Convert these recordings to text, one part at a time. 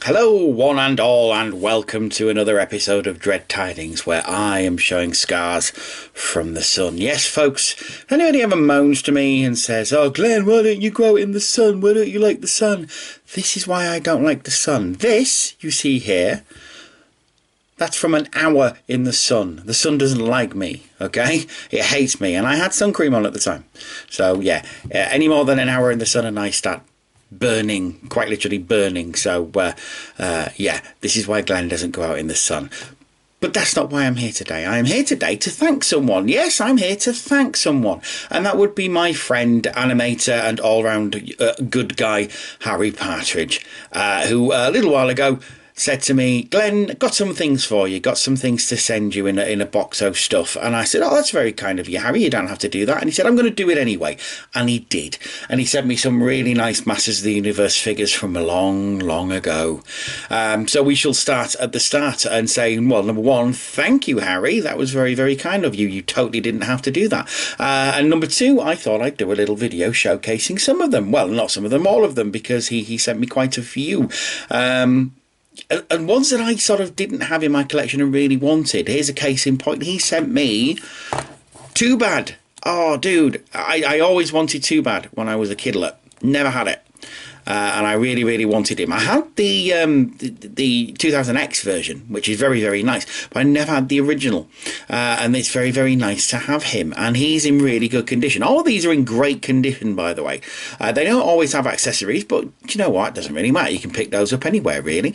Hello, one and all, and welcome to another episode of Dread Tidings, where I am showing scars from the sun. Yes, folks, anybody ever moans to me and says, "Oh, Glenn, why don't you go out in the sun? Why don't you like the sun?" This is why I don't like the sun. This, you see here, that's from an hour in the sun. The sun doesn't like me, okay? It hates me, and I had sun cream on at the time. So, yeah, any more than an hour in the sun and I start burning, quite literally burning. So yeah, this is why Glenn doesn't go out in the sun. But that's not why I'm here today. I am here today to thank someone. Yes, I'm here to thank someone, and that would be my friend, animator and all-round good guy Harry Partridge, who a little while ago said to me, "Glenn, got some things for you, got some things to send you in a box of stuff." And I said, "Oh, that's very kind of you, Harry, you don't have to do that." And he said, "I'm going to do it anyway." And he did. And he sent me some really nice Masters of the Universe figures from a long ago. So we shall start at the start and say, well, number one, thank you, Harry. That was very kind of you. You totally didn't have to do that. And number two, I thought I'd do a little video showcasing some of them. Well, not some of them, all of them, because he sent me quite a few. And ones that I sort of didn't have in my collection and really wanted. Here's a case in point. He sent me Too Bad. Oh, dude, I always wanted Too Bad when I was a kidlet. Never had it. And I really wanted him. I had the 2000X version, which is very nice, but I never had the original. And it's very nice to have him. And he's in really good condition. All of these are in great condition, by the way. They don't always have accessories, but you know what? It doesn't really matter. You can pick those up anywhere, really.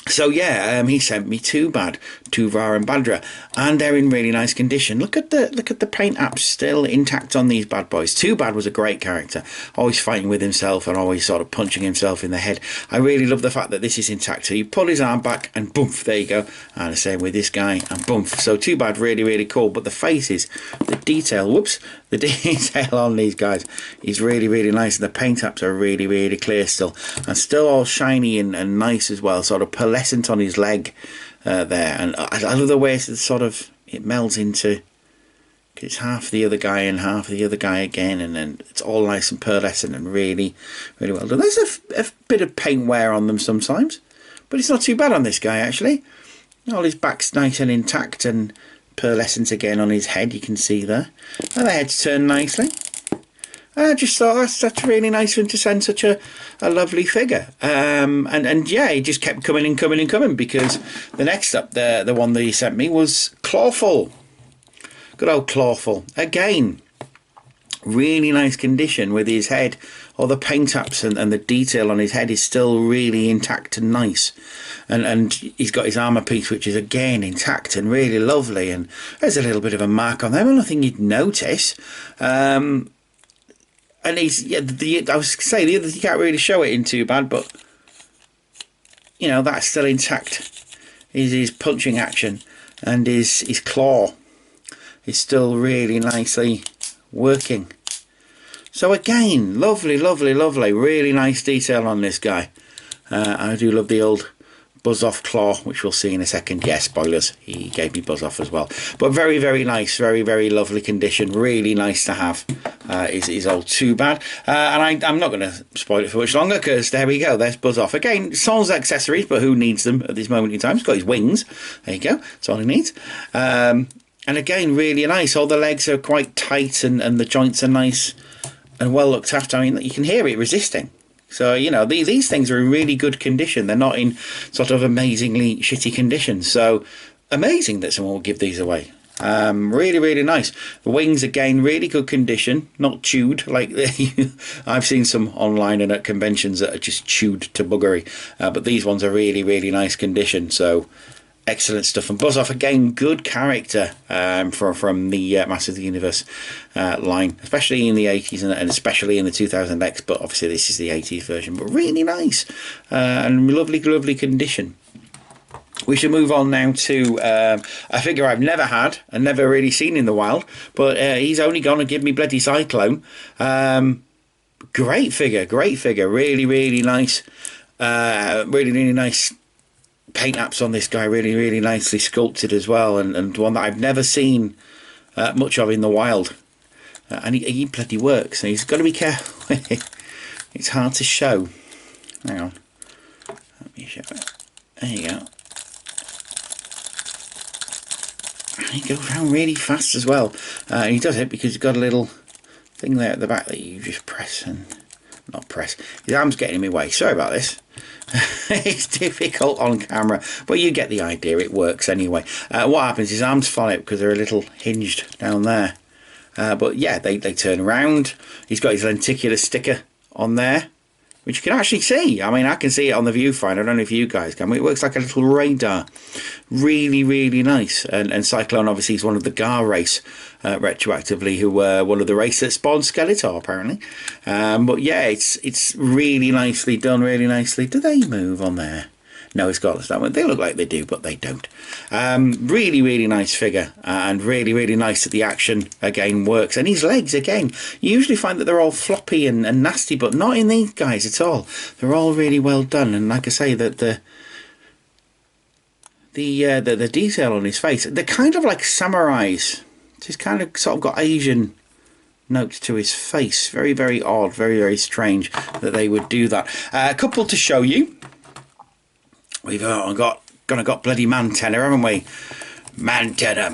So yeah, he sent me Too Bad, Tuvar and Badra, and they're in really nice condition. Look at the paint apps still intact on these bad boys. Too Bad was a great character, always fighting with himself and always sort of punching himself in the head. I really love the fact that this is intact. So you pull his arm back and boom, there you go. And the same with this guy and boom. So Too Bad, really cool. But the faces, the detail, the detail on these guys is really nice, and the paint apps are really clear still, and still all shiny and nice as well, sort of pearlescent on his leg there. And I love the way it's sort of, it melds into, it's half the other guy and half the other guy again, and then it's all nice and pearlescent and really well done. There's a bit of paint wear on them sometimes, but it's not too bad on this guy actually. All his back's nice and intact and pearlescent again on his head, you can see there, and the head's turned nicely. I just thought that's really nice for him to send such a lovely figure. And yeah, he just kept coming and coming, because the next up, the one that he sent me was Clawful. Good old Clawful. Again, really nice condition with his head. All the paint apps and the detail on his head is still really intact and nice. And he's got his armour piece, which is again intact and really lovely. And there's a little bit of a mark on there, but nothing you'd notice. And he's, yeah, I was saying the other, you can't really show it in Too Bad, but you know, that's still intact. His punching action and his claw is still really nicely working. So again, lovely, really nice detail on this guy. I do love the old Buzz-Off claw, which we'll see in a second. Yeah, spoilers, he gave me Buzz-Off as well. But very nice, very lovely condition. Really nice to have is old Too Bad. And I'm not going to spoil it for much longer, because there we go, there's Buzz-Off. Again, Sol's accessories, but who needs them at this moment in time? He's got his wings. There you go, that's all he needs. And again, really nice. All the legs are quite tight, and the joints are nice and well looked after. I mean, you can hear it resisting. So, you know, these things are in really good condition. They're not in sort of amazingly shitty condition. So, amazing that someone will give these away. Really nice. The wings, again, really good condition. Not chewed. Like, I've seen some online and at conventions that are just chewed to buggery. But these ones are really nice condition. So, excellent stuff. And Buzz-Off, again, good character from the Masters of the Universe line, especially in the 80s and especially in the 2000X, but obviously this is the 80s version, but really nice and lovely condition. We should move on now to a figure I've never had and never really seen in the wild, but he's only going to give me bloody Cyclone. Great figure, really nice, really nice paint apps on this guy, really nicely sculpted as well, and one that I've never seen much of in the wild, and he bloody works. And he's got to be careful. It's hard to show. Hang on, There you go. And he goes around really fast as well. He does it because he's got a little thing there at the back that you just press and not press. His arm's getting in my way. Sorry about this. It's difficult on camera, but you get the idea. It works anyway. What happens? His arms fall out because they're a little hinged down there. But yeah, they turn around. He's got his lenticular sticker on there, which you can actually see. I mean, I can see it on the viewfinder. I don't know if you guys can. It works like a little radar. Really, really nice. And Cyclone obviously is one of the Gar race, retroactively, who were one of the race that spawned Skeletor, apparently. But yeah, it's really nicely done, really nicely. Do they move on there? No, it's got that one. They look like they do, but they don't. Really, really nice figure, and really, really nice that the action again works. And his legs again, you usually find that they're all floppy and nasty, but not in these guys at all. They're all really well done, and like I say, that the detail on his face, they're kind of like samurais. He's kind of sort of got Asian notes to his face. Very, very odd, very, very strange that they would do that. A couple to show you. We've got bloody Mantenna, haven't we? Mantenna.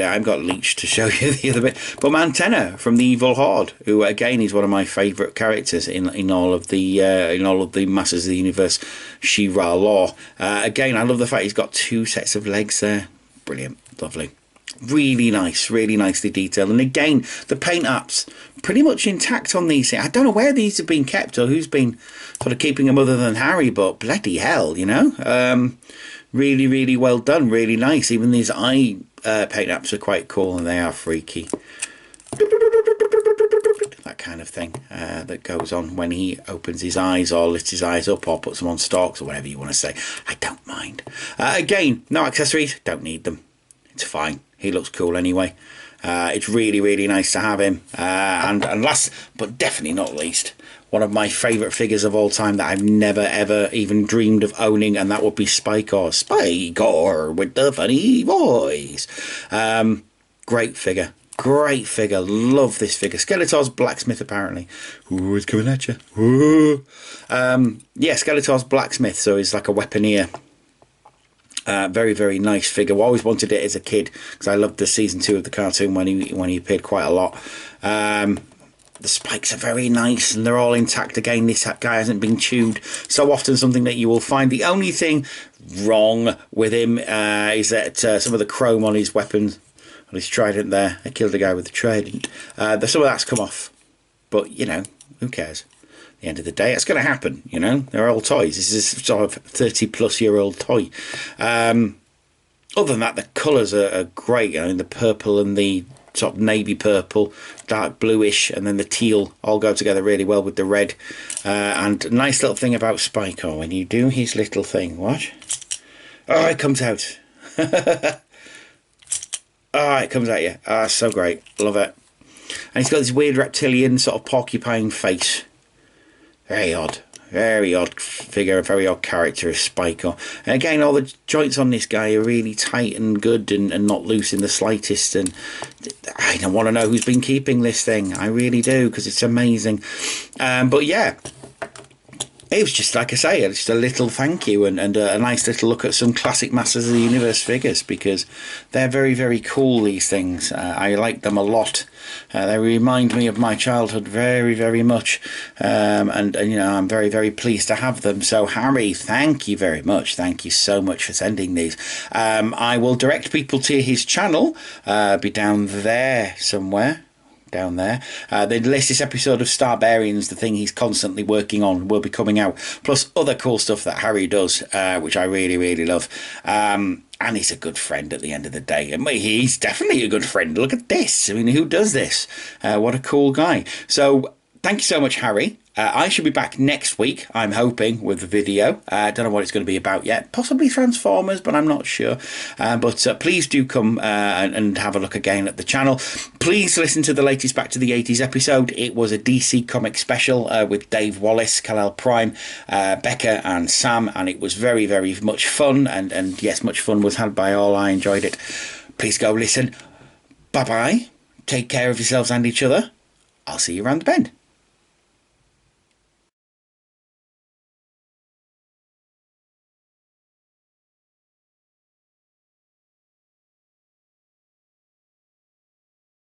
I've got Leech to show you the other bit, but Mantenna from the Evil Horde, who again is one of my favourite characters in all of the Masters of the Universe She-Ra lore. Again, I love the fact he's got two sets of legs there. Brilliant, lovely. Really nice, really nicely detailed. And again, the paint apps pretty much intact on these. I don't know where these have been kept or who's been sort of keeping them other than Harry, but bloody hell, you know. Really, really well done, really nice. Even these eye paint apps are quite cool, and they are freaky. That kind of thing that goes on when he opens his eyes or lifts his eyes up or puts them on stalks or whatever you want to say. I don't mind. Again, no accessories, don't need them. It's fine. He looks cool anyway. It's really, really nice to have him. And last, but definitely not least, one of my favourite figures of all time that I've never, ever even dreamed of owning, and that would be Spycar. Spycar with the funny voice. Great figure. Great figure. Love this figure. Skeletor's blacksmith, apparently. Ooh, it's coming at you. Ooh. Yeah, Skeletor's blacksmith, so he's like a weaponeer. Very, very nice figure. I always wanted it as a kid because I loved the season 2 of the cartoon when he appeared quite a lot. The spikes are very nice and they're all intact. Again, this guy hasn't been chewed. So often something that you will find. The only thing wrong with him is that some of the chrome on his weapons, on his trident there, I killed a guy with the trident. Some of that's come off. But, you know, who cares? At the end of the day, it's going to happen, you know. They're all toys. This is a sort of 30-plus-year-old toy. Other than that, the colours are great. I mean, the purple and the sort of navy purple, dark bluish, and then the teal all go together really well with the red. And a nice little thing about Spycar, when you do his little thing, watch. Oh, it comes out. Oh, it comes at you. Ah, so great. Love it. And he's got this weird reptilian sort of porcupine face. Very odd figure, a very odd character is Spycar. And again, all the joints on this guy are really tight and good and not loose in the slightest. And I don't want to know who's been keeping this thing. I really do, because it's amazing. But yeah, it was just, like I say, just a little thank you and a nice little look at some classic Masters of the Universe figures, because they're very, very cool, these things. I like them a lot. They remind me of my childhood very, very much. And you know, I'm very, very pleased to have them. So, Harry, thank you very much. Thank you so much for sending these. I will direct people to his channel. Be down there somewhere. Down there. The latest episode of Starbarians, the thing he's constantly working on, will be coming out. Plus other cool stuff that Harry does, which I really, really love. And he's a good friend at the end of the day. And he's definitely a good friend. Look at this. I mean, who does this? What a cool guy. So, thank you so much, Harry. I should be back next week, I'm hoping, with the video. I don't know what it's going to be about yet. Possibly Transformers, but I'm not sure. But please do come and have a look again at the channel. Please listen to the latest Back to the 80s episode. It was a DC Comics special with Dave Wallace, Kal-El Prime, Becca and Sam. And it was very, very much fun. And yes, much fun was had by all. I enjoyed it. Please go listen. Bye-bye. Take care of yourselves and each other. I'll see you around the bend.